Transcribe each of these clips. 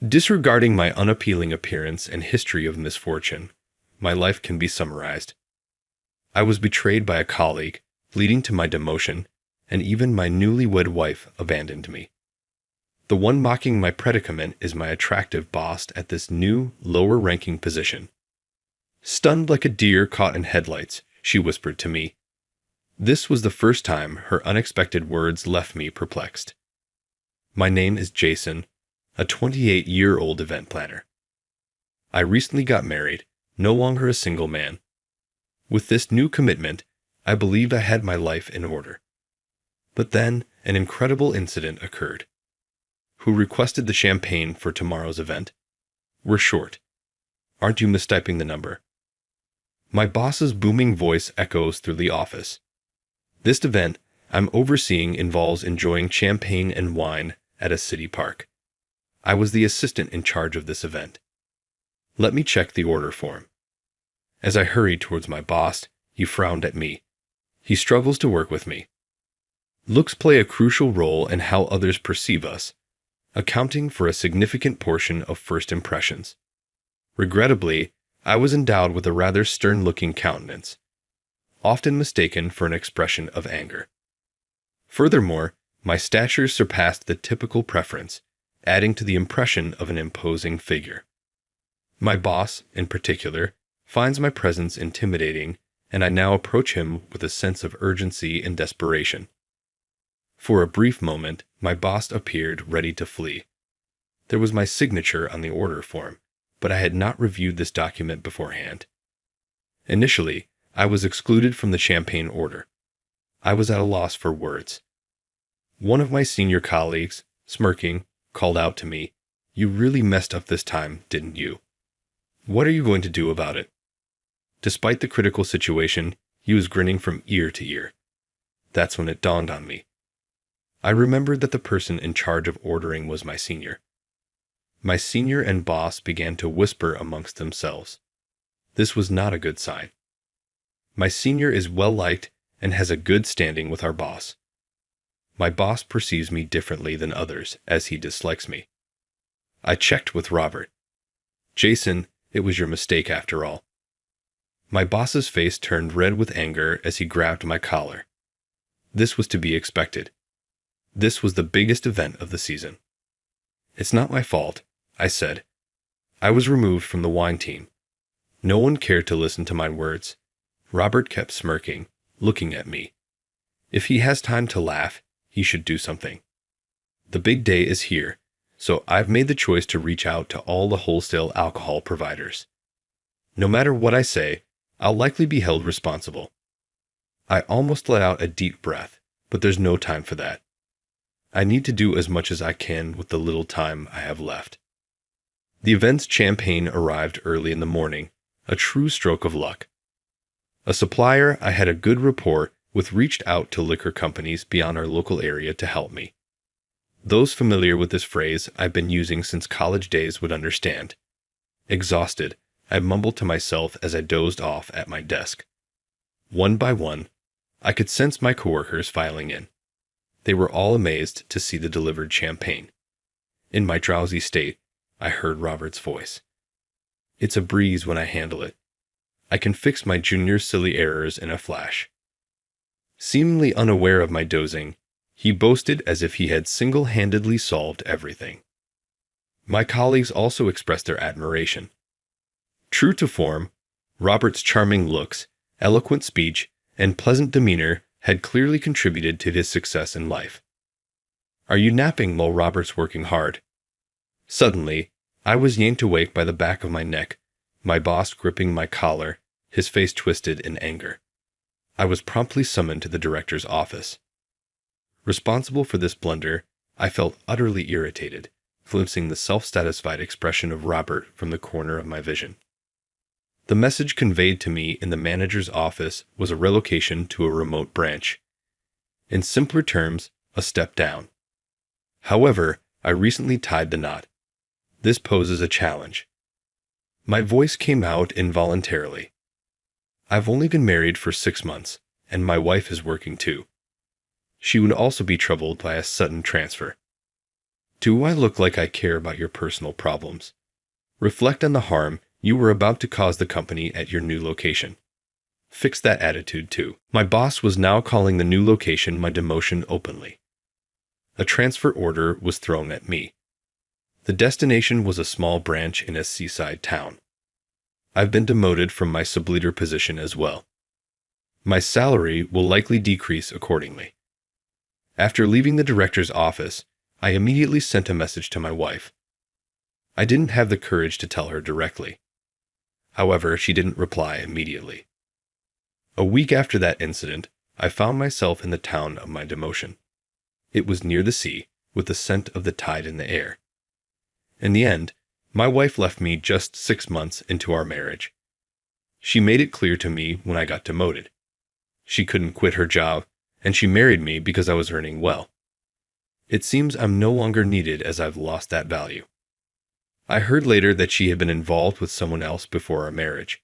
Disregarding my unappealing appearance and history of misfortune, my life can be summarized. I was betrayed by a colleague, leading to my demotion, and even my newlywed wife abandoned me. The one mocking my predicament is my attractive boss at this new, lower-ranking position. Stunned like a deer caught in headlights, she whispered to me. This was the first time her unexpected words left me perplexed. My name is Jason, a 28-year-old event planner. I recently got married, no longer a single man. With this new commitment, I believed I had my life in order. But then, an incredible incident occurred. Who requested the champagne for tomorrow's event? We're short. Aren't you mistyping the number? My boss's booming voice echoes through the office. This event I'm overseeing involves enjoying champagne and wine at a city park. I was the assistant in charge of this event. Let me check the order form. As I hurried towards my boss, he frowned at me. He struggles to work with me. Looks play a crucial role in how others perceive us, accounting for a significant portion of first impressions. Regrettably, I was endowed with a rather stern-looking countenance, often mistaken for an expression of anger. Furthermore, my stature surpassed the typical preference, adding to the impression of an imposing figure. My boss, in particular, finds my presence intimidating, and I now approach him with a sense of urgency and desperation. For a brief moment, my boss appeared ready to flee. There was my signature on the order form, but I had not reviewed this document beforehand. Initially, I was excluded from the champagne order. I was at a loss for words. One of my senior colleagues, smirking, called out to me, "You really messed up this time, didn't you? What are you going to do about it?" Despite the critical situation, he was grinning from ear to ear. That's when it dawned on me. I remembered that the person in charge of ordering was my senior. My senior and boss began to whisper amongst themselves. This was not a good sign. My senior is well-liked and has a good standing with our boss. My boss perceives me differently than others as he dislikes me. I checked with Robert. Jason, it was your mistake after all. My boss's face turned red with anger as he grabbed my collar. This was to be expected. This was the biggest event of the season. It's not my fault, I said. I was removed from the wine team. No one cared to listen to my words. Robert kept smirking, looking at me. If he has time to laugh, he should do something. The big day is here, so I've made the choice to reach out to all the wholesale alcohol providers. No matter what I say, I'll likely be held responsible. I almost let out a deep breath, but there's no time for that. I need to do as much as I can with the little time I have left. The event's champagne arrived early in the morning, a true stroke of luck. A supplier I had a good rapport with reached out to liquor companies beyond our local area to help me. Those familiar with this phrase I've been using since college days would understand. Exhausted, I mumbled to myself as I dozed off at my desk. One by one, I could sense my coworkers filing in. They were all amazed to see the delivered champagne. In my drowsy state, I heard Robert's voice. It's a breeze when I handle it. I can fix my junior's silly errors in a flash. Seemingly unaware of my dozing, he boasted as if he had single-handedly solved everything. My colleagues also expressed their admiration. True to form, Robert's charming looks, eloquent speech, and pleasant demeanor had clearly contributed to his success in life. Are you napping while Robert's working hard? Suddenly, I was yanked awake by the back of my neck, my boss gripping my collar, his face twisted in anger. I was promptly summoned to the director's office. Responsible for this blunder, I felt utterly irritated, glimpsing the self-satisfied expression of Robert from the corner of my vision. The message conveyed to me in the manager's office was a relocation to a remote branch. In simpler terms, a step down. However, I recently tied the knot. This poses a challenge. My voice came out involuntarily. I've only been married for 6 months, and my wife is working too. She would also be troubled by a sudden transfer. Do I look like I care about your personal problems? Reflect on the harm you were about to cause the company at your new location. Fix that attitude too. My boss was now calling the new location my demotion openly. A transfer order was thrown at me. The destination was a small branch in a seaside town. I've been demoted from my subleader position as well. My salary will likely decrease accordingly. After leaving the director's office, I immediately sent a message to my wife. I didn't have the courage to tell her directly. However, she didn't reply immediately. A week after that incident, I found myself in the town of my demotion. It was near the sea, with the scent of the tide in the air. In the end, my wife left me just 6 months into our marriage. She made it clear to me when I got demoted. She couldn't quit her job, and she married me because I was earning well. It seems I'm no longer needed as I've lost that value. I heard later that she had been involved with someone else before our marriage.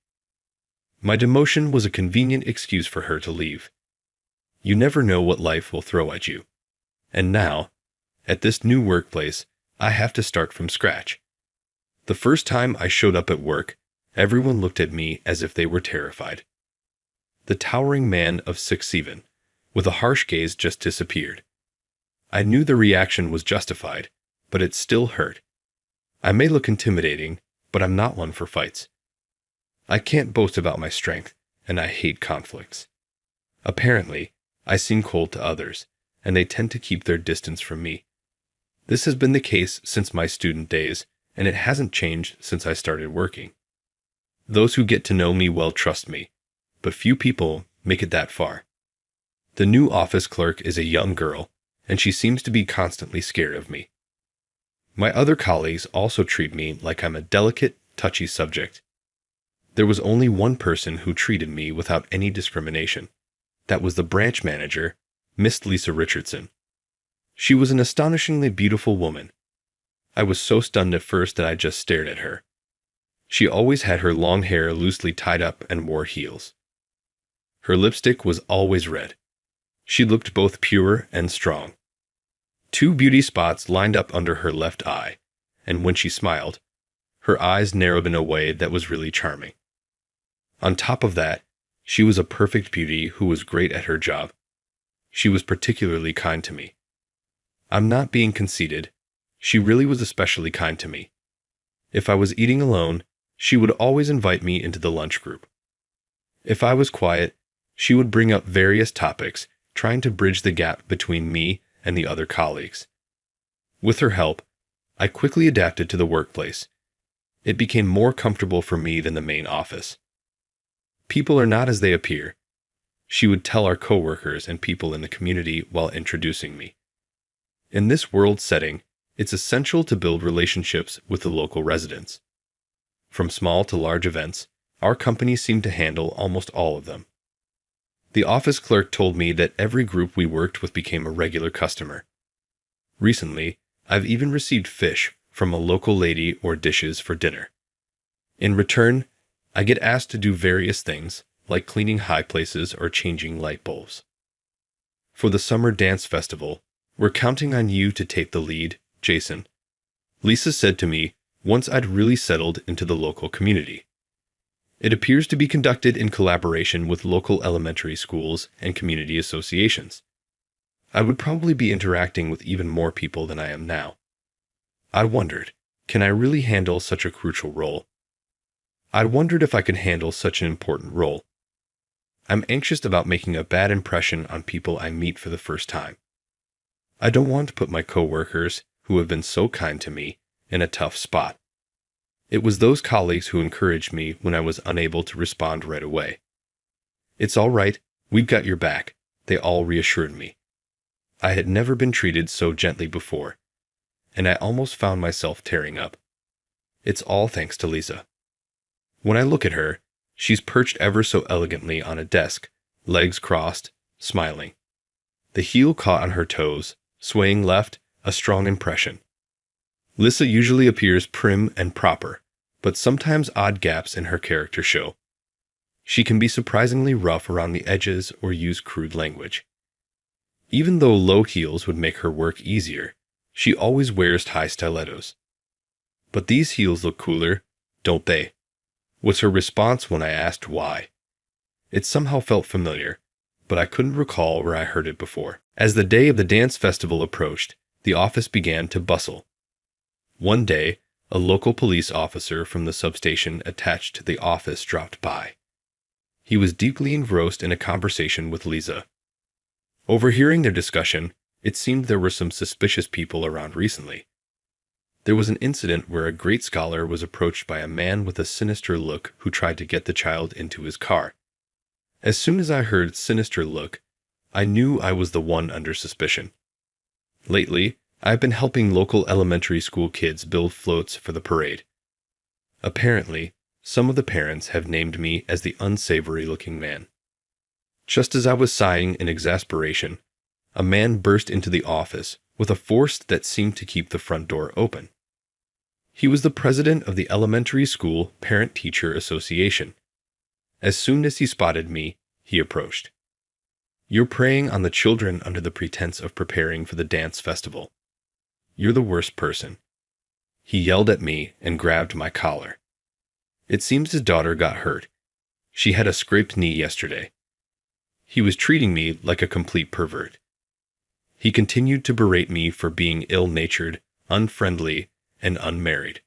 My demotion was a convenient excuse for her to leave. You never know what life will throw at you. And now, at this new workplace, I have to start from scratch. The first time I showed up at work, everyone looked at me as if they were terrified. The towering man of 6'7", with a harsh gaze, just disappeared. I knew the reaction was justified, but it still hurt. I may look intimidating, but I'm not one for fights. I can't boast about my strength, and I hate conflicts. Apparently, I seem cold to others, and they tend to keep their distance from me. This has been the case since my student days, and it hasn't changed since I started working. Those who get to know me well trust me, but few people make it that far. The new office clerk is a young girl, and she seems to be constantly scared of me. My other colleagues also treat me like I'm a delicate, touchy subject. There was only one person who treated me without any discrimination. That was the branch manager, Miss Lisa Richardson. She was an astonishingly beautiful woman. I was so stunned at first that I just stared at her. She always had her long hair loosely tied up and wore heels. Her lipstick was always red. She looked both pure and strong. 2 beauty spots lined up under her left eye, and when she smiled, her eyes narrowed in a way that was really charming. On top of that, she was a perfect beauty who was great at her job. She was particularly kind to me. I'm not being conceited. She really was especially kind to me. If I was eating alone, she would always invite me into the lunch group. If I was quiet, she would bring up various topics, trying to bridge the gap between me and the other colleagues. With her help, I quickly adapted to the workplace. It became more comfortable for me than the main office. People are not as they appear, she would tell our coworkers and people in the community while introducing me. In this world setting, it's essential to build relationships with the local residents. From small to large events, our company seemed to handle almost all of them. The office clerk told me that every group we worked with became a regular customer. Recently, I've even received fish from a local lady or dishes for dinner. In return, I get asked to do various things, like cleaning high places or changing light bulbs. For the summer dance festival, we're counting on you to take the lead, Jason. Lisa said to me once I'd really settled into the local community. It appears to be conducted in collaboration with local elementary schools and community associations. I would probably be interacting with even more people than I am now. I wondered, can I really handle such a crucial role? I wondered if I could handle such an important role. I'm anxious about making a bad impression on people I meet for the first time. I don't want to put my coworkers, who have been so kind to me, in a tough spot. It was those colleagues who encouraged me when I was unable to respond right away. It's all right, we've got your back, they all reassured me. I had never been treated so gently before, and I almost found myself tearing up. It's all thanks to Lisa. When I look at her, she's perched ever so elegantly on a desk, legs crossed, smiling. The heel caught on her toes, swaying left, a strong impression. Lisa usually appears prim and proper, but sometimes odd gaps in her character show. She can be surprisingly rough around the edges or use crude language. Even though low heels would make her work easier, She always wears high stilettos. But these heels look cooler, don't they? Was her response when I asked why. It somehow felt familiar, but I couldn't recall where I heard it before. As the day of the dance festival approached, the office began to bustle. One day, a local police officer from the substation attached to the office dropped by. He was deeply engrossed in a conversation with Lisa. Overhearing their discussion, it seemed there were some suspicious people around recently. There was an incident where a great scholar was approached by a man with a sinister look who tried to get the child into his car. As soon as I heard sinister look, I knew I was the one under suspicion. Lately, I've been helping local elementary school kids build floats for the parade. Apparently, some of the parents have named me as the unsavory-looking man. Just as I was sighing in exasperation, a man burst into the office with a force that seemed to keep the front door open. He was the president of the Elementary School Parent-Teacher Association. As soon as he spotted me, he approached. "You're preying on the children under the pretense of preparing for the dance festival. You're the worst person." He yelled at me and grabbed my collar. It seems his daughter got hurt. She had a scraped knee yesterday. He was treating me like a complete pervert. He continued to berate me for being ill-natured, unfriendly, and unmarried.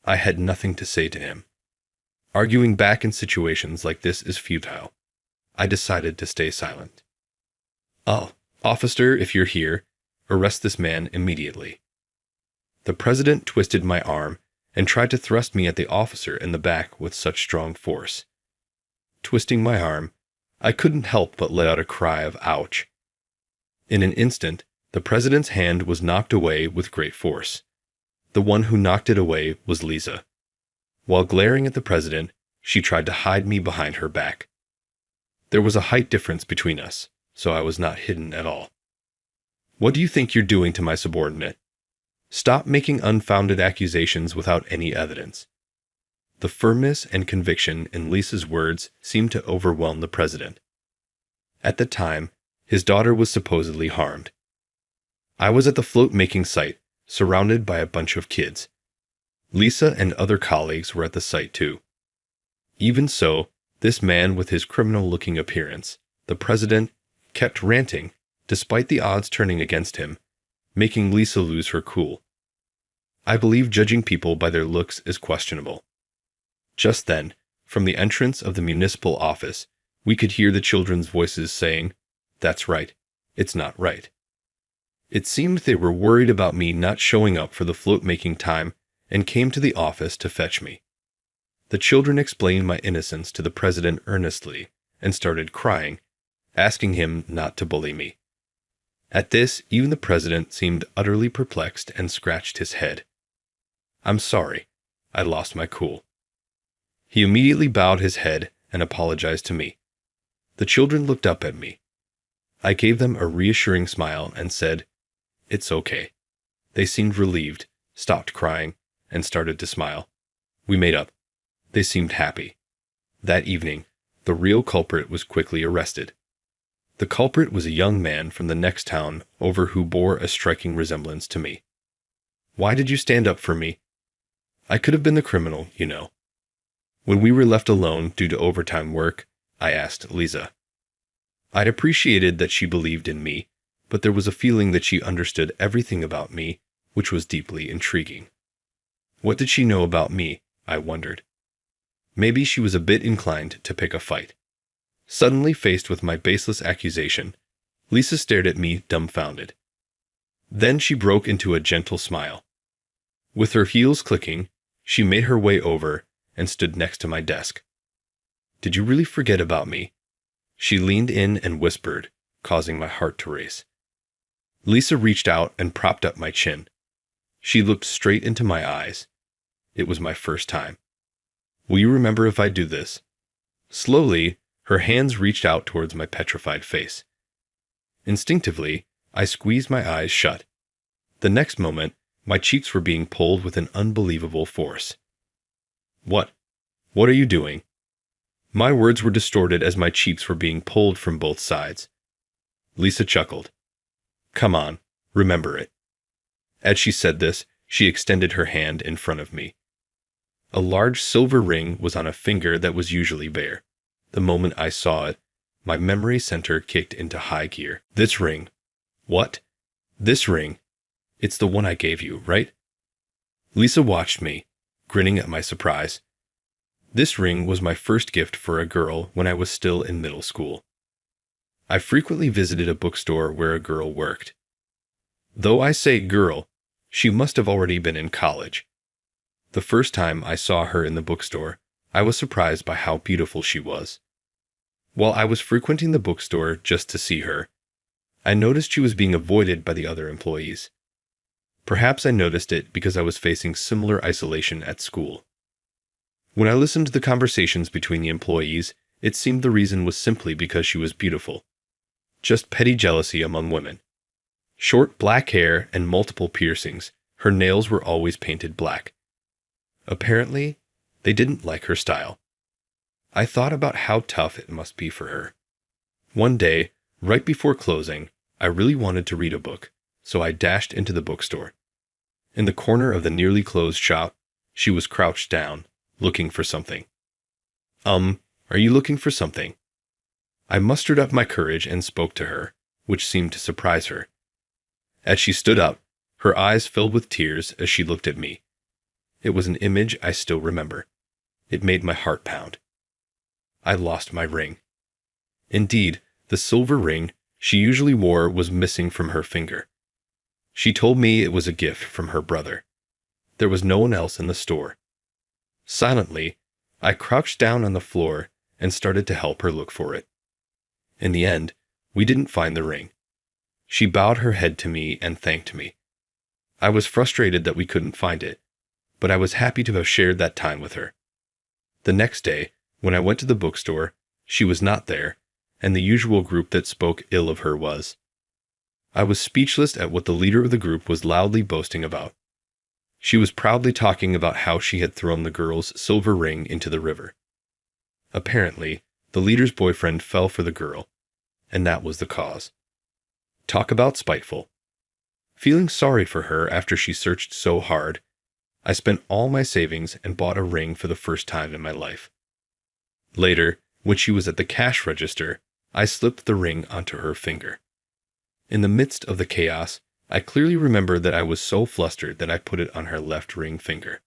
I had nothing to say to him. Arguing back in situations like this is futile. I decided to stay silent. "Oh, officer, if you're here, arrest this man immediately." The president twisted my arm and tried to thrust me at the officer in the back with such strong force. Twisting my arm, I couldn't help but let out a cry of ouch. In an instant, the president's hand was knocked away with great force. The one who knocked it away was Lisa. While glaring at the president, she tried to hide me behind her back. There was a height difference between us, so I was not hidden at all. "What do you think you're doing to my subordinate? Stop making unfounded accusations without any evidence." The firmness and conviction in Lisa's words seemed to overwhelm the president. At the time, his daughter was supposedly harmed. I was at the float-making site, surrounded by a bunch of kids. Lisa and other colleagues were at the site too. Even so, this man with his criminal-looking appearance, the president, kept ranting, despite the odds turning against him, making Lisa lose her cool. I believe judging people by their looks is questionable. Just then, from the entrance of the municipal office, we could hear the children's voices saying, "That's right. It's not right." It seemed they were worried about me not showing up for the float-making time and came to the office to fetch me. The children explained my innocence to the president earnestly and started crying, asking him not to bully me. At this, even the president seemed utterly perplexed and scratched his head. "I'm sorry. I lost my cool." He immediately bowed his head and apologized to me. The children looked up at me. I gave them a reassuring smile and said, "It's okay." They seemed relieved, stopped crying, and started to smile. We made up. They seemed happy. That evening, the real culprit was quickly arrested. The culprit was a young man from the next town over who bore a striking resemblance to me. "Why did you stand up for me?" "I could have been the criminal, you know." When we were left alone due to overtime work, I asked Lisa. I'd appreciated that she believed in me, but there was a feeling that she understood everything about me, which was deeply intriguing. What did she know about me, I wondered. Maybe she was a bit inclined to pick a fight. Suddenly faced with my baseless accusation, Lisa stared at me dumbfounded. Then she broke into a gentle smile. With her heels clicking, she made her way over and stood next to my desk. "Did you really forget about me?" She leaned in and whispered, causing my heart to race. Lisa reached out and propped up my chin. She looked straight into my eyes. It was my first time. "Will you remember if I do this?" Slowly, her hands reached out towards my petrified face. Instinctively, I squeezed my eyes shut. The next moment, my cheeks were being pulled with an unbelievable force. What are you doing?" My words were distorted as my cheeks were being pulled from both sides. Lisa chuckled. "Come on, remember it." As she said this, she extended her hand in front of me. A large silver ring was on a finger that was usually bare. The moment I saw it, my memory center kicked into high gear. This ring. What? This ring. It's the one I gave you, right? Lisa watched me, grinning at my surprise. This ring was my first gift for a girl when I was still in middle school. I frequently visited a bookstore where a girl worked. Though I say girl, she must have already been in college. The first time I saw her in the bookstore, I was surprised by how beautiful she was. While I was frequenting the bookstore just to see her, I noticed she was being avoided by the other employees. Perhaps I noticed it because I was facing similar isolation at school. When I listened to the conversations between the employees, it seemed the reason was simply because she was beautiful. Just petty jealousy among women. Short black hair and multiple piercings, her nails were always painted black. Apparently, they didn't like her style. I thought about how tough it must be for her. One day, right before closing, I really wanted to read a book, so I dashed into the bookstore. In the corner of the nearly closed shop, she was crouched down, looking for something. Are you looking for something? I mustered up my courage and spoke to her, which seemed to surprise her. As she stood up, her eyes filled with tears as she looked at me. It was an image I still remember. It made my heart pound. I lost my ring. Indeed, the silver ring she usually wore was missing from her finger. She told me it was a gift from her brother. There was no one else in the store. Silently, I crouched down on the floor and started to help her look for it. In the end, we didn't find the ring. She bowed her head to me and thanked me. I was frustrated that we couldn't find it, but I was happy to have shared that time with her. The next day, when I went to the bookstore, she was not there, and the usual group that spoke ill of her was. I was speechless at what the leader of the group was loudly boasting about. She was proudly talking about how she had thrown the girl's silver ring into the river. Apparently, the leader's boyfriend fell for the girl, and that was the cause. Talk about spiteful. Feeling sorry for her after she searched so hard, I spent all my savings and bought a ring for the first time in my life. Later, when she was at the cash register, I slipped the ring onto her finger. In the midst of the chaos, I clearly remember that I was so flustered that I put it on her left ring finger.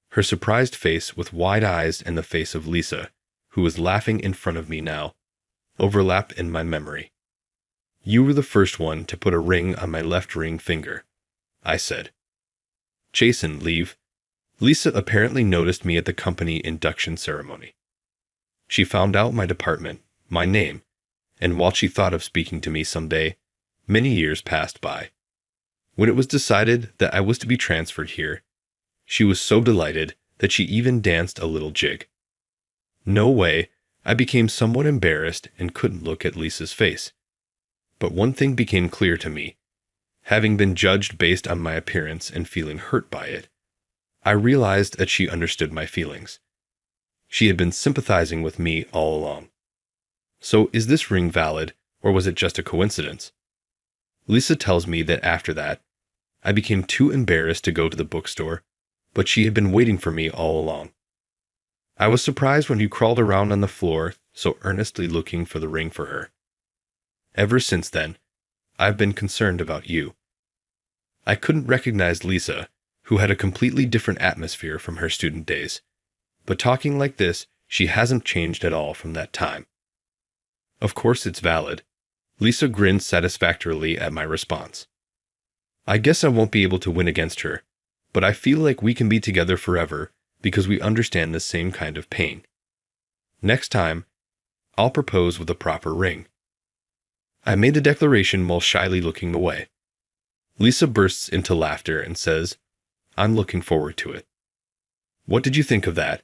Her surprised face with wide eyes and the face of Lisa, who was laughing in front of me now, overlapped in my memory. You were the first one to put a ring on my left ring finger, I said. Jason, leave. Lisa apparently noticed me at the company induction ceremony. She found out my department, my name, and while she thought of speaking to me someday, many years passed by. When it was decided that I was to be transferred here, she was so delighted that she even danced a little jig. No way, I became somewhat embarrassed and couldn't look at Lisa's face. But one thing became clear to me. Having been judged based on my appearance and feeling hurt by it, I realized that she understood my feelings. She had been sympathizing with me all along. So is this ring valid, or was it just a coincidence? Lisa tells me that after that, I became too embarrassed to go to the bookstore, but she had been waiting for me all along. I was surprised when you crawled around on the floor, so earnestly looking for the ring for her. Ever since then, I've been concerned about you. I couldn't recognize Lisa, who had a completely different atmosphere from her student days, but talking like this, she hasn't changed at all from that time. Of course it's valid. Lisa grinned satisfactorily at my response. I guess I won't be able to win against her, but I feel like we can be together forever because we understand the same kind of pain. Next time, I'll propose with a proper ring. I made the declaration while shyly looking away. Lisa bursts into laughter and says, I'm looking forward to it. What did you think of that?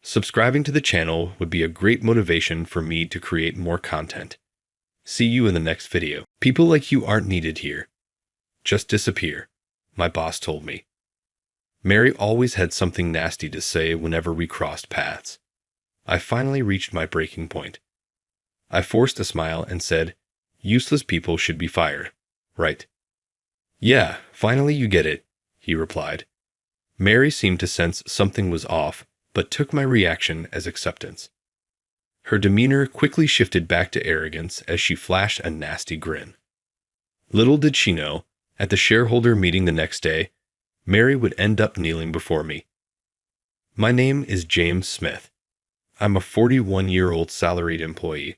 Subscribing to the channel would be a great motivation for me to create more content. See you in the next video. People like you aren't needed here. Just disappear, my boss told me. Mary always had something nasty to say whenever we crossed paths. I finally reached my breaking point. I forced a smile and said, useless people should be fired, right? Yeah, finally you get it, he replied. Mary seemed to sense something was off, but took my reaction as acceptance. Her demeanor quickly shifted back to arrogance as she flashed a nasty grin. Little did she know, at the shareholder meeting the next day, Mary would end up kneeling before me. My name is James Smith. I'm a 41-year-old salaried employee.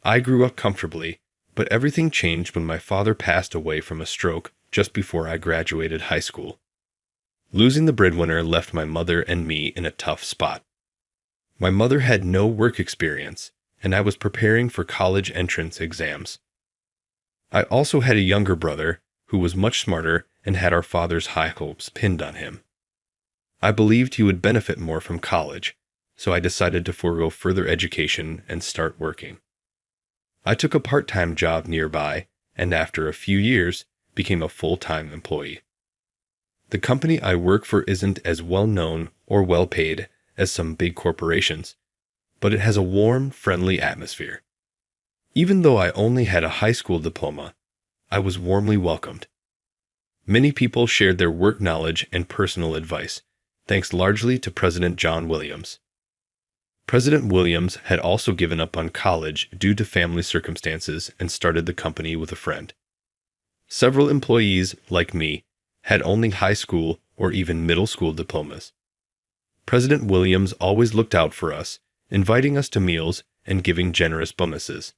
I grew up comfortably, but everything changed when my father passed away from a stroke just before I graduated high school. Losing the breadwinner left my mother and me in a tough spot. My mother had no work experience, and I was preparing for college entrance exams. I also had a younger brother who was much smarter and had our father's high hopes pinned on him. I believed he would benefit more from college, so I decided to forego further education and start working. I took a part-time job nearby, and after a few years, became a full-time employee. The company I work for isn't as well-known or well-paid as some big corporations, but it has a warm, friendly atmosphere. Even though I only had a high school diploma, I was warmly welcomed. Many people shared their work knowledge and personal advice, thanks largely to President John Williams. President Williams had also given up on college due to family circumstances and started the company with a friend. Several employees, like me, had only high school or even middle school diplomas. President Williams always looked out for us, inviting us to meals and giving generous bonuses.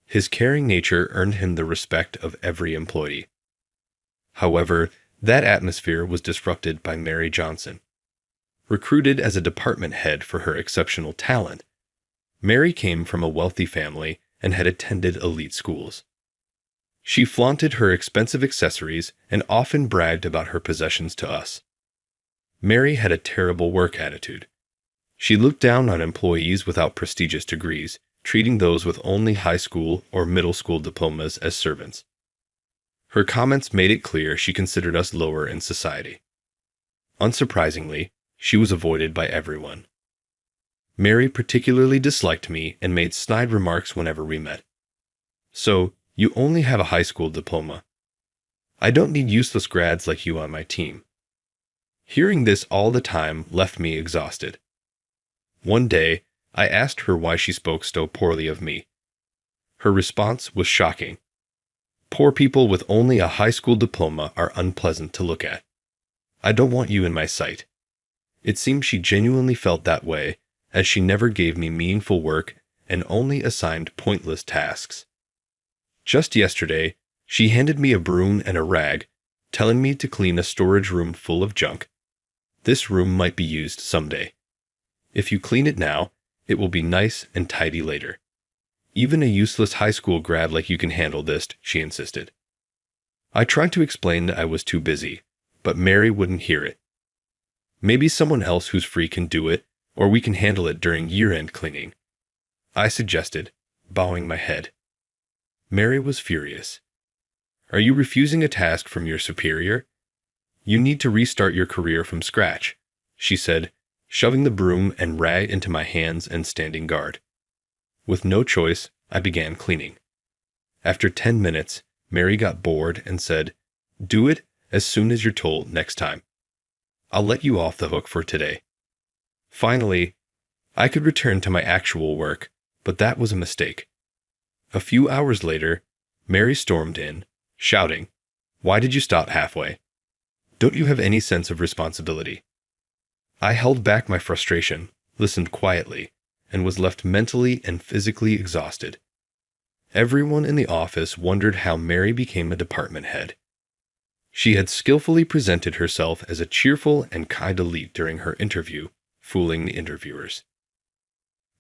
His caring nature earned him the respect of every employee. However, that atmosphere was disrupted by Mary Johnson. Recruited as a department head for her exceptional talent, Mary came from a wealthy family and had attended elite schools. She flaunted her expensive accessories and often bragged about her possessions to us. Mary had a terrible work attitude. She looked down on employees without prestigious degrees, treating those with only high school or middle school diplomas as servants. Her comments made it clear she considered us lower in society. Unsurprisingly, she was avoided by everyone. Mary particularly disliked me and made snide remarks whenever we met. So, you only have a high school diploma. I don't need useless grads like you on my team. Hearing this all the time left me exhausted. One day, I asked her why she spoke so poorly of me. Her response was shocking. Poor people with only a high school diploma are unpleasant to look at. I don't want you in my sight. It seems she genuinely felt that way, as she never gave me meaningful work and only assigned pointless tasks. Just yesterday, she handed me a broom and a rag, telling me to clean a storage room full of junk. This room might be used someday. If you clean it now, it will be nice and tidy later. Even a useless high school grad like you can handle this, she insisted. I tried to explain that I was too busy, but Mary wouldn't hear it. Maybe someone else who's free can do it, or we can handle it during year-end cleaning, I suggested, bowing my head. Mary was furious. Are you refusing a task from your superior? You need to restart your career from scratch, she said, shoving the broom and rag into my hands and standing guard. With no choice, I began cleaning. After 10 minutes, Mary got bored and said, "Do it as soon as you're told next time. I'll let you off the hook for today." Finally, I could return to my actual work, but that was a mistake. A few hours later, Mary stormed in, shouting, "Why did you stop halfway? Don't you have any sense of responsibility?" I held back my frustration, listened quietly, and was left mentally and physically exhausted. Everyone in the office wondered how Mary became a department head. She had skillfully presented herself as a cheerful and kind elite during her interview, fooling the interviewers.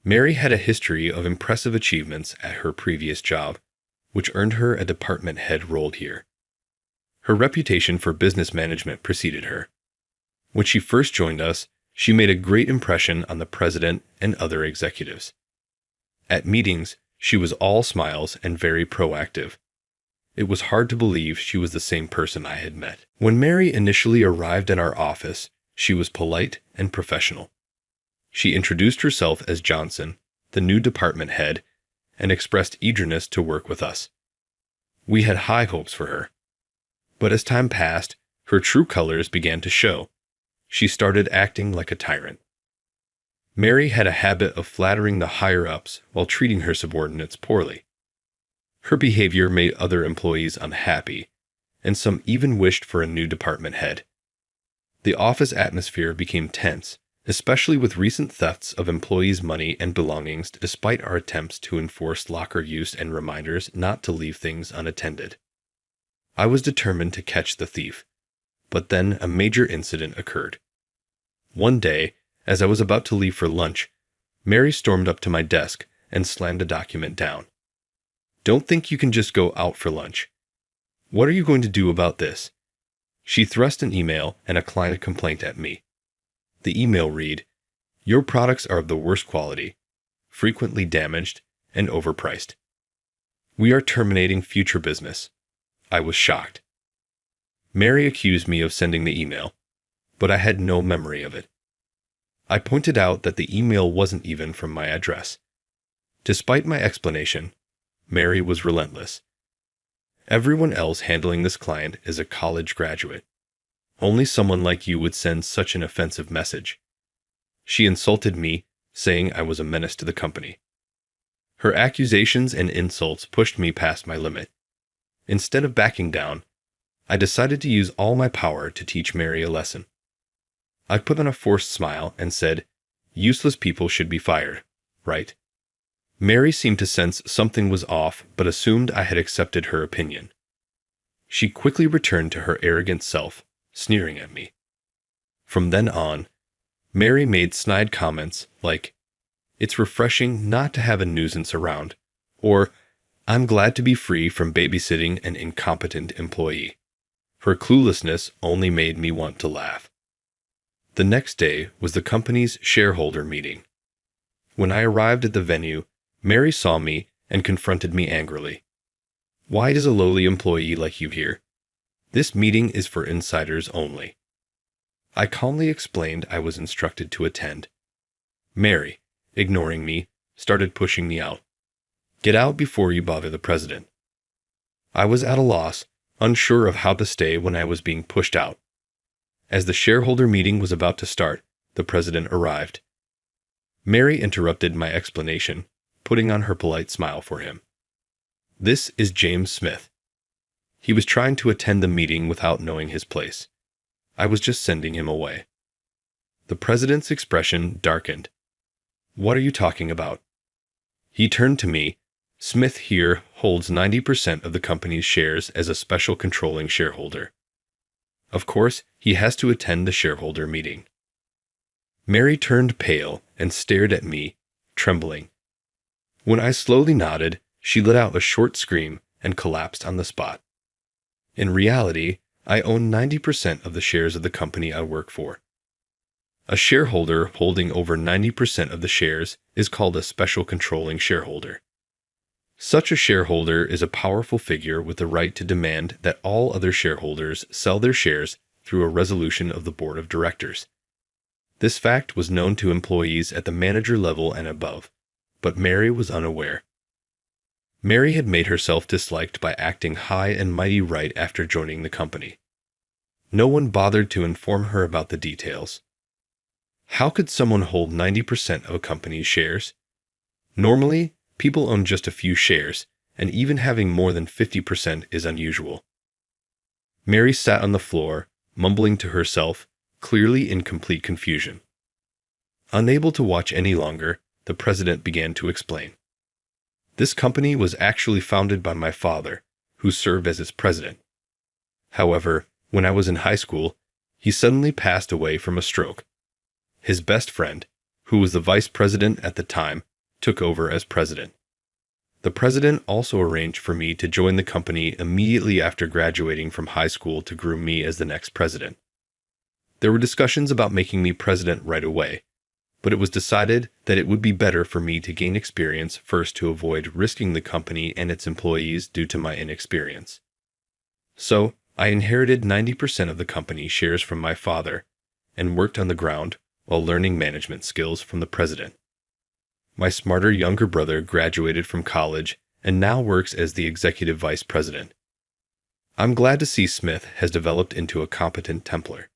Mary had a history of impressive achievements at her previous job, which earned her a department head role here. Her reputation for business management preceded her. When she first joined us, she made a great impression on the president and other executives. At meetings, she was all smiles and very proactive. It was hard to believe she was the same person I had met. When Mary initially arrived in our office, she was polite and professional. She introduced herself as Johnson, the new department head, and expressed eagerness to work with us. We had high hopes for her. But as time passed, her true colors began to show. She started acting like a tyrant. Mary had a habit of flattering the higher-ups while treating her subordinates poorly. Her behavior made other employees unhappy, and some even wished for a new department head. The office atmosphere became tense, especially with recent thefts of employees' money and belongings despite our attempts to enforce locker use and reminders not to leave things unattended. I was determined to catch the thief, but then a major incident occurred. One day, as I was about to leave for lunch, Mary stormed up to my desk and slammed a document down. "Don't think you can just go out for lunch. What are you going to do about this?" She thrust an email and a client complaint at me. The email read, "Your products are of the worst quality, frequently damaged, and overpriced. We are terminating future business." I was shocked. Mary accused me of sending the email, but I had no memory of it. I pointed out that the email wasn't even from my address. Despite my explanation, Mary was relentless. "Everyone else handling this client is a college graduate. Only someone like you would send such an offensive message." She insulted me, saying I was a menace to the company. Her accusations and insults pushed me past my limit. Instead of backing down, I decided to use all my power to teach Mary a lesson. I put on a forced smile and said, "Useless people should be fired, right?" Mary seemed to sense something was off, but assumed I had accepted her opinion. She quickly returned to her arrogant self, sneering at me. From then on, Mary made snide comments like, "It's refreshing not to have a nuisance around," or "I'm glad to be free from babysitting an incompetent employee." Her cluelessness only made me want to laugh. The next day was the company's shareholder meeting. When I arrived at the venue, Mary saw me and confronted me angrily. "Why does a lowly employee like you here? This meeting is for insiders only." I calmly explained I was instructed to attend. Mary, ignoring me, started pushing me out. "Get out before you bother the president." I was at a loss, unsure of how to stay when I was being pushed out. As the shareholder meeting was about to start, the president arrived. Mary interrupted my explanation, putting on her polite smile for him. "This is James Smith." He was trying to attend the meeting without knowing his place. I was just sending him away. The president's expression darkened. "What are you talking about?" He turned to me. "Smith here holds 90% of the company's shares as a special controlling shareholder. Of course, he has to attend the shareholder meeting." Mary turned pale and stared at me, trembling. When I slowly nodded, she let out a short scream and collapsed on the spot. In reality, I own 90% of the shares of the company I work for. A shareholder holding over 90% of the shares is called a special controlling shareholder. Such a shareholder is a powerful figure with the right to demand that all other shareholders sell their shares through a resolution of the board of directors. This fact was known to employees at the manager level and above, but Mary was unaware. Mary had made herself disliked by acting high and mighty right after joining the company. No one bothered to inform her about the details. How could someone hold 90% of a company's shares? Normally, people own just a few shares, and even having more than 50% is unusual. Mary sat on the floor, mumbling to herself, clearly in complete confusion. Unable to watch any longer, the president began to explain. This company was actually founded by my father, who served as its president. However, when I was in high school, he suddenly passed away from a stroke. His best friend, who was the vice president at the time, took over as president. The president also arranged for me to join the company immediately after graduating from high school to groom me as the next president. There were discussions about making me president right away, but it was decided that it would be better for me to gain experience first to avoid risking the company and its employees due to my inexperience. So, I inherited 90% of the company shares from my father and worked on the ground while learning management skills from the president. My smarter younger brother graduated from college and now works as the executive vice president. I'm glad to see Smith has developed into a competent Templar.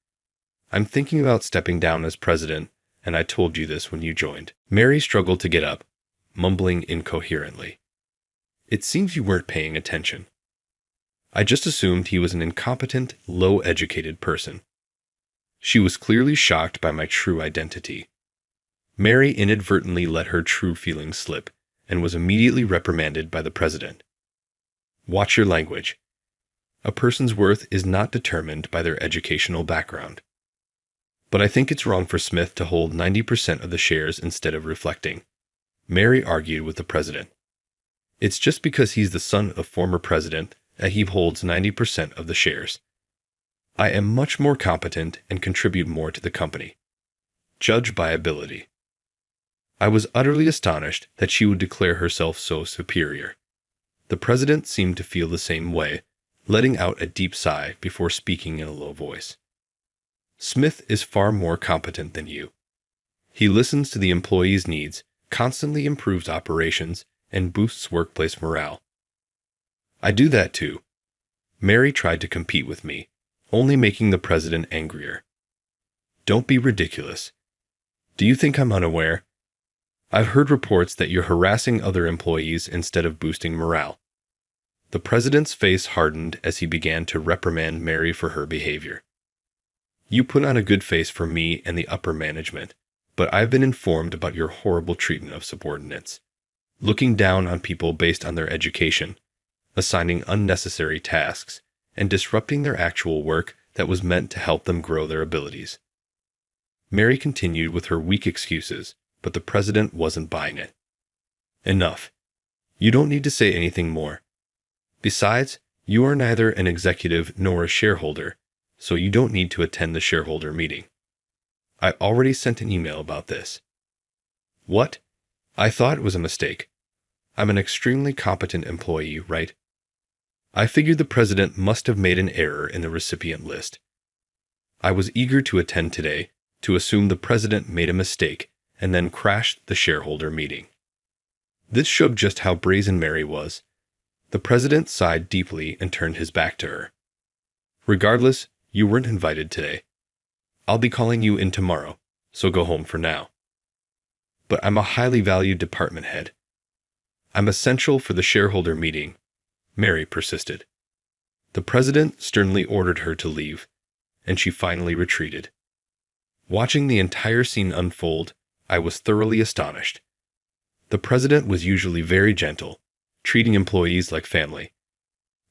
I'm thinking about stepping down as president, and I told you this when you joined. Mary struggled to get up, mumbling incoherently. It seems you weren't paying attention. I just assumed he was an incompetent, low-educated person. She was clearly shocked by my true identity. Mary inadvertently let her true feelings slip and was immediately reprimanded by the president. Watch your language. A person's worth is not determined by their educational background. But I think it's wrong for Smith to hold 90% of the shares instead of reflecting. Mary argued with the president. It's just because he's the son of the former president that he holds 90% of the shares. I am much more competent and contribute more to the company. Judge by ability. I was utterly astonished that she would declare herself so superior. The president seemed to feel the same way, letting out a deep sigh before speaking in a low voice. Smith is far more competent than you. He listens to the employees' needs, constantly improves operations, and boosts workplace morale. I do that too. Mary tried to compete with me, only making the president angrier. Don't be ridiculous. Do you think I'm unaware? I've heard reports that you're harassing other employees instead of boosting morale. The president's face hardened as he began to reprimand Mary for her behavior. You put on a good face for me and the upper management, but I've been informed about your horrible treatment of subordinates, looking down on people based on their education, assigning unnecessary tasks, and disrupting their actual work that was meant to help them grow their abilities. Mary continued with her weak excuses, but the president wasn't buying it. Enough. You don't need to say anything more. Besides, you are neither an executive nor a shareholder, so you don't need to attend the shareholder meeting. I already sent an email about this. What? I thought it was a mistake. I'm an extremely competent employee, right? I figured the president must have made an error in the recipient list. I was eager to attend today, to assume the president made a mistake, and then crashed the shareholder meeting. This showed just how brazen Mary was. The president sighed deeply and turned his back to her. Regardless, you weren't invited today. I'll be calling you in tomorrow, so go home for now. But I'm a highly valued department head. I'm essential for the shareholder meeting, Mary persisted. The president sternly ordered her to leave, and she finally retreated. Watching the entire scene unfold, I was thoroughly astonished. The president was usually very gentle, treating employees like family.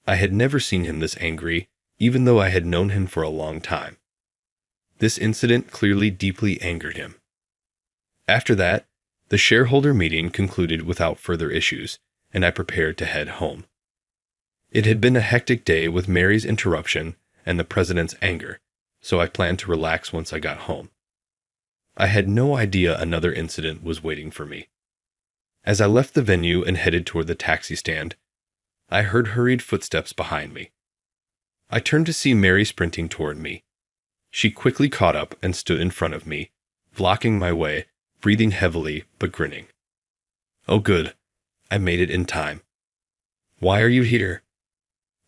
I had never seen him this angry, even though I had known him for a long time. This incident clearly deeply angered him. After that, the shareholder meeting concluded without further issues, and I prepared to head home. It had been a hectic day with Mary's interruption and the president's anger, so I planned to relax once I got home. I had no idea another incident was waiting for me. As I left the venue and headed toward the taxi stand, I heard hurried footsteps behind me. I turned to see Mary sprinting toward me. She quickly caught up and stood in front of me, blocking my way, breathing heavily but grinning. Oh good, I made it in time. Why are you here?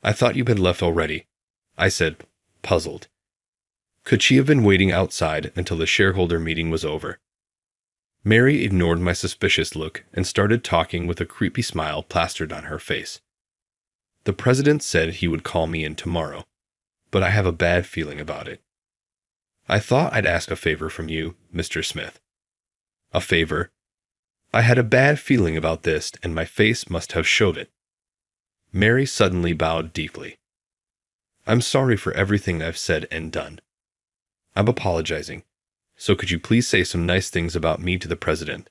I thought you had left already, I said, puzzled. Could she have been waiting outside until the shareholder meeting was over? Mary ignored my suspicious look and started talking with a creepy smile plastered on her face. The president said he would call me in tomorrow, but I have a bad feeling about it. I thought I'd ask a favor from you, Mr. Smith. A favor? I had a bad feeling about this, and my face must have showed it. Mary suddenly bowed deeply. I'm sorry for everything I've said and done. I'm apologizing, so could you please say some nice things about me to the president?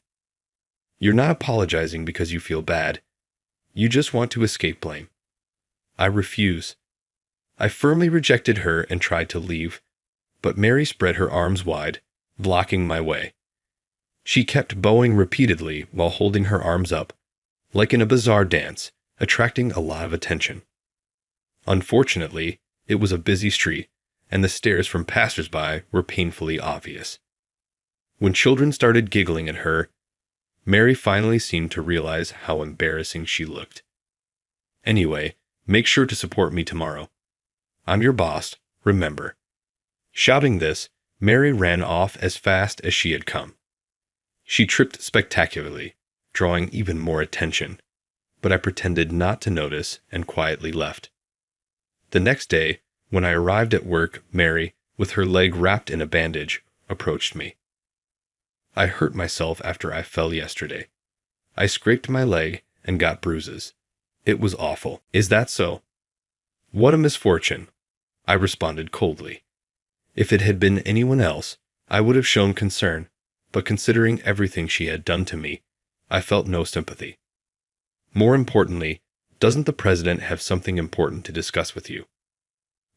You're not apologizing because you feel bad. You just want to escape blame. I refuse. I firmly rejected her and tried to leave, but Mary spread her arms wide, blocking my way. She kept bowing repeatedly while holding her arms up, like in a bizarre dance, attracting a lot of attention. Unfortunately, it was a busy street, and the stares from passers-by were painfully obvious. When children started giggling at her, Mary finally seemed to realize how embarrassing she looked. Anyway, make sure to support me tomorrow. I'm your boss, remember." Shouting this, Mary ran off as fast as she had come. She tripped spectacularly, drawing even more attention, but I pretended not to notice and quietly left. The next day, when I arrived at work, Mary, with her leg wrapped in a bandage, approached me. "I hurt myself after I fell yesterday. I scraped my leg and got bruises. It was awful." "Is that so?" "What a misfortune," I responded coldly. If it had been anyone else, I would have shown concern, but considering everything she had done to me, I felt no sympathy. "More importantly, doesn't the president have something important to discuss with you?"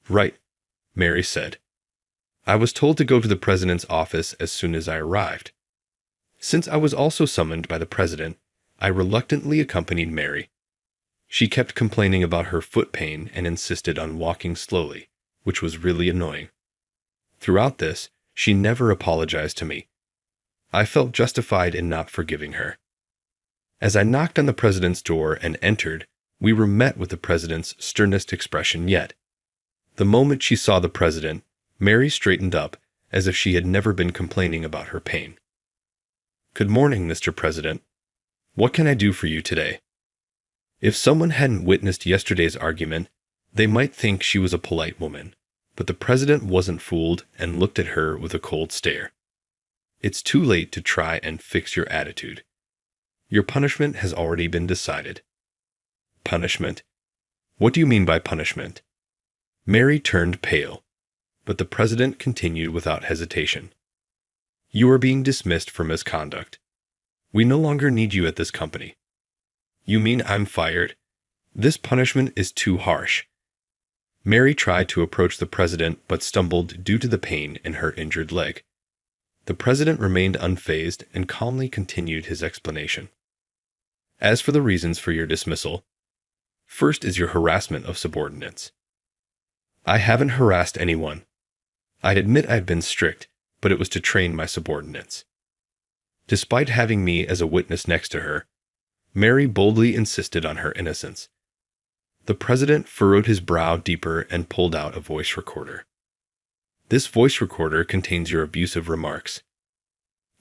"Right," Mary said. I was told to go to the president's office as soon as I arrived. Since I was also summoned by the president, I reluctantly accompanied Mary. She kept complaining about her foot pain and insisted on walking slowly, which was really annoying. Throughout this, she never apologized to me. I felt justified in not forgiving her. As I knocked on the president's door and entered, we were met with the president's sternest expression yet. The moment she saw the president, Mary straightened up as if she had never been complaining about her pain. "Good morning, Mr. President. What can I do for you today?" If someone hadn't witnessed yesterday's argument, they might think she was a polite woman, but the president wasn't fooled and looked at her with a cold stare. "It's too late to try and fix your attitude. Your punishment has already been decided." "Punishment? What do you mean by punishment?" Mary turned pale, but the president continued without hesitation. "You are being dismissed for misconduct. We no longer need you at this company." "You mean I'm fired? This punishment is too harsh." Mary tried to approach the president but stumbled due to the pain in her injured leg. The president remained unfazed and calmly continued his explanation. "As for the reasons for your dismissal, first is your harassment of subordinates." "I haven't harassed anyone. I admit I've been strict, but it was to train my subordinates." Despite having me as a witness next to her, Mary boldly insisted on her innocence. The president furrowed his brow deeper and pulled out a voice recorder. "This voice recorder contains your abusive remarks."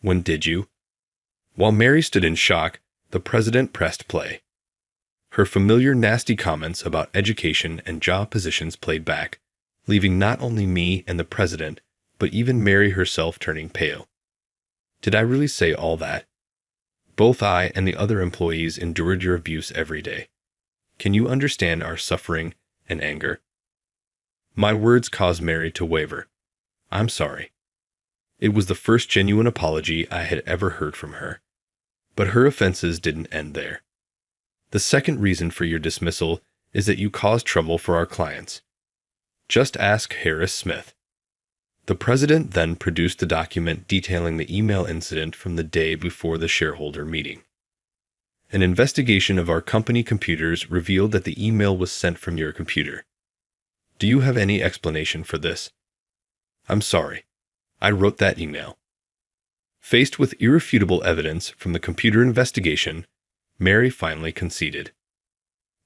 "When did you?" While Mary stood in shock, the president pressed play. Her familiar nasty comments about education and job positions played back, leaving not only me and the president, but even Mary herself turning pale. "Did I really say all that? Both I and the other employees endured your abuse every day. Can you understand our suffering and anger?" My words caused Mary to waver. "I'm sorry." It was the first genuine apology I had ever heard from her. But her offenses didn't end there. "The second reason for your dismissal is that you caused trouble for our clients. Just ask Harris Smith." The president then produced the document detailing the email incident from the day before the shareholder meeting. "An investigation of our company computers revealed that the email was sent from your computer. Do you have any explanation for this?" "I'm sorry. I wrote that email." Faced with irrefutable evidence from the computer investigation, Mary finally conceded.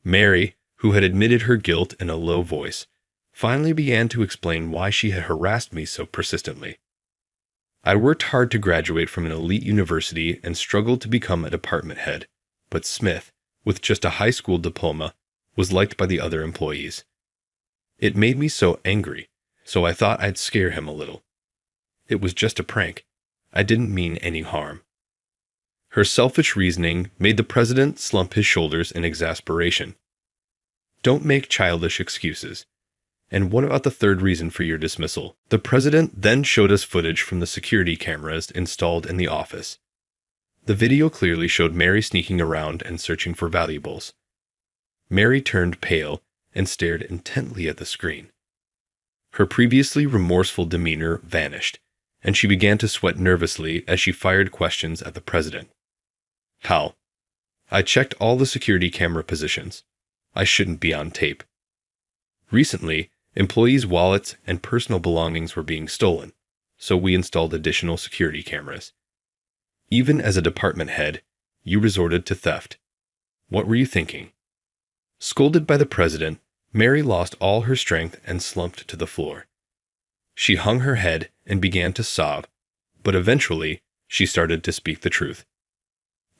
Mary, who had admitted her guilt in a low voice, finally began to explain why she had harassed me so persistently. "I worked hard to graduate from an elite university and struggled to become a department head, but Smith, with just a high school diploma, was liked by the other employees. It made me so angry, so I thought I'd scare him a little. It was just a prank. I didn't mean any harm." Her selfish reasoning made the president slump his shoulders in exasperation. "Don't make childish excuses. And what about the third reason for your dismissal?" The president then showed us footage from the security cameras installed in the office. The video clearly showed Mary sneaking around and searching for valuables. Mary turned pale and stared intently at the screen. Her previously remorseful demeanor vanished, and she began to sweat nervously as she fired questions at the president. "How?" "I checked all the security camera positions. I shouldn't be on tape." "Recently, employees' wallets and personal belongings were being stolen, so we installed additional security cameras. Even as a department head, you resorted to theft. What were you thinking?" Scolded by the president, Mary lost all her strength and slumped to the floor. She hung her head and began to sob, but eventually she started to speak the truth.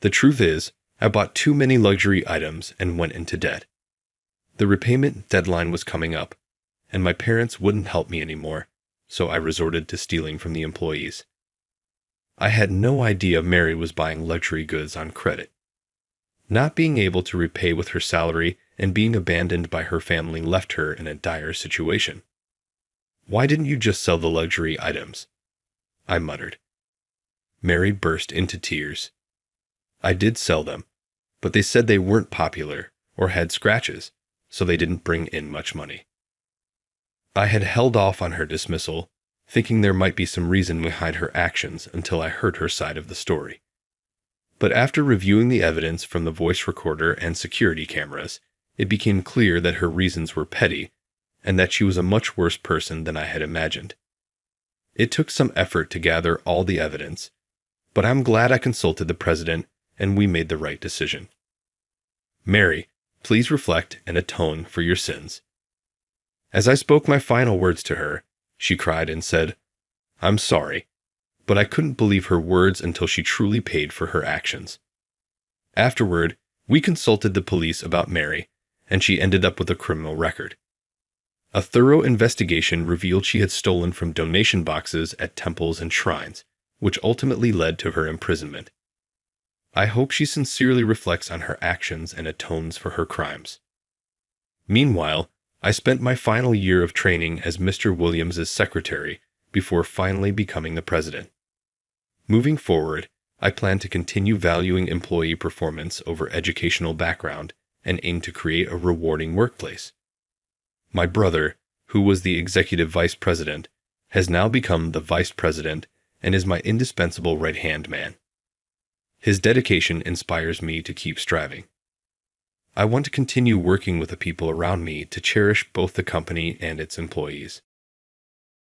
The truth is, I bought too many luxury items and went into debt. The repayment deadline was coming up, and my parents wouldn't help me anymore, so I resorted to stealing from the employees. I had no idea Mary was buying luxury goods on credit. Not being able to repay with her salary and being abandoned by her family left her in a dire situation. "Why didn't you just sell the luxury items?" I muttered. Mary burst into tears. "I did sell them, but they said they weren't popular or had scratches, so they didn't bring in much money." I had held off on her dismissal, thinking there might be some reason behind her actions until I heard her side of the story. But after reviewing the evidence from the voice recorder and security cameras, it became clear that her reasons were petty and that she was a much worse person than I had imagined. It took some effort to gather all the evidence, but I'm glad I consulted the president and we made the right decision. "Mary, please reflect and atone for your sins." As I spoke my final words to her, she cried and said, "I'm sorry," but I couldn't believe her words until she truly paid for her actions. Afterward, we consulted the police about Mary, and she ended up with a criminal record. A thorough investigation revealed she had stolen from donation boxes at temples and shrines, which ultimately led to her imprisonment. I hope she sincerely reflects on her actions and atones for her crimes. Meanwhile, I spent my final year of training as Mr. Williams's secretary before finally becoming the president. Moving forward, I plan to continue valuing employee performance over educational background and aim to create a rewarding workplace. My brother, who was the executive vice president, has now become the vice president and is my indispensable right-hand man. His dedication inspires me to keep striving. I want to continue working with the people around me to cherish both the company and its employees.